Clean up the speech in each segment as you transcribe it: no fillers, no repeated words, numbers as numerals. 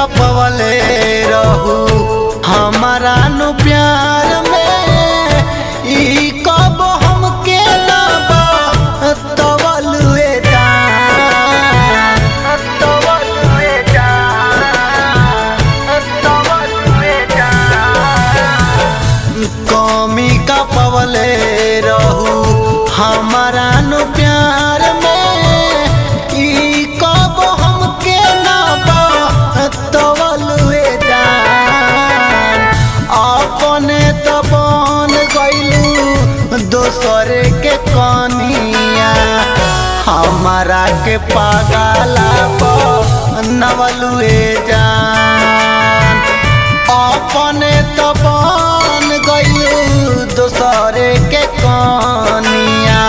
का पवले रहू हमारा नु प्यार में ई कब हमके ना तवलुए कमी का पवले रहू हमारा नु प्यार में ई कब हमके ना तवलुए अपने तो बन गइलू दोसरे के कनिया हमारा के पागला नवलुए जान अपने तो बन गइलू दोसरे के कनिया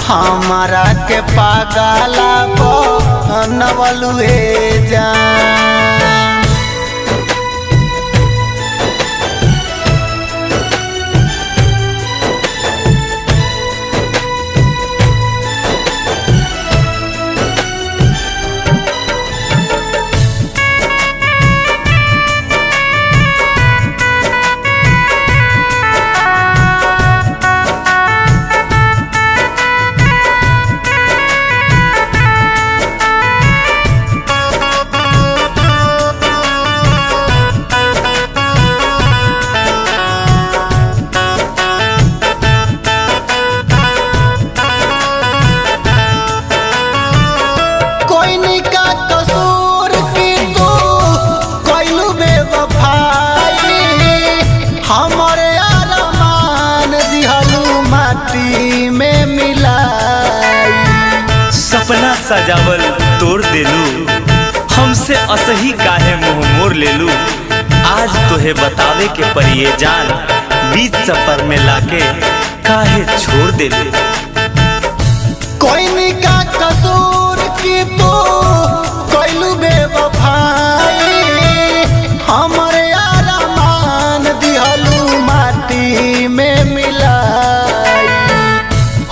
हमारा के पागला नवलुए जान हमारे अरमान दिहलू माटी में मिलाई सपना सजावल तोड़ देलू हमसे असही काहे मुँह मोड़ लेलू आज तोहे बतावे के परिये जान बीच सफर में लाके काहे छोड़ देलू कोई का कसूर की तो कोइलू बेवफाई हमारे में मिलाई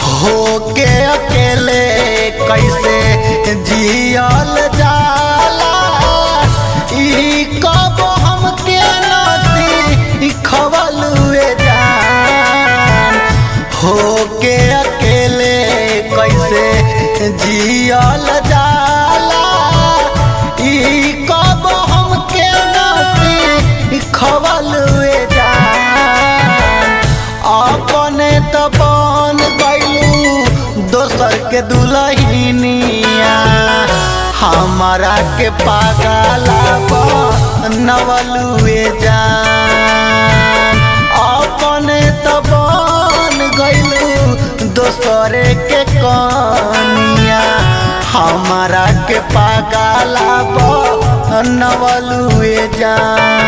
होके अकेले कैसे जियल जाला ई कब हमके नसी खवलुए जान होके अकेले कैसे जियल जाला ई कब हमके नसी खवलुए अपने तो बन गइलू दोसर के दुल्हनिया हमारा के पागला नवलुए जान अपने तो बन गइलू दोसरे के कनिया हमारा के पागला नवलुए जान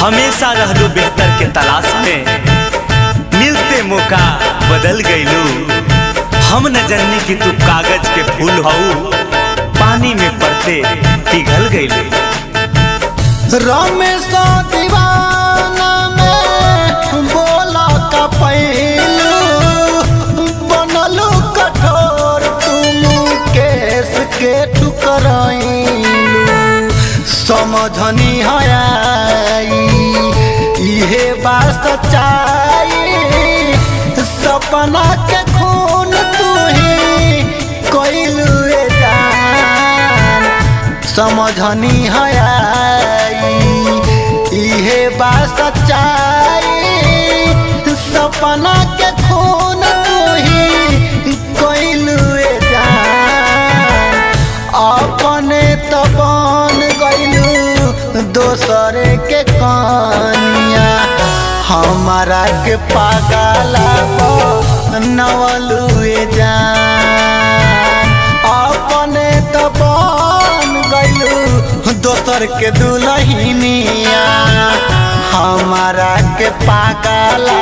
हमेशा रहलू बेहतर के तलाश में मिलते मौका बदल गइलू हम न जननी कि तू कागज के फूल हऊ पानी में पड़ते पिघल गइलू रमेश दीवाना में बोला का पैलू बनलू कठोर तुम केस के टुकराइलू समझनी है इहे बात सच्चाई सपना के खून तू ही कोइलू जान समझनी है इहे बात सच्चाई सपना के खून तू ही कोइलू जान हमारा के पागला नवलुए जान अपने तो बन गइलू दोसर के दुल्हनिया हमारा के पागला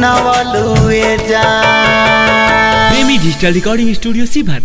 नवलुए जान। प्रेमी डिजिटल रिकॉर्डिंग स्टूडियो सीभर।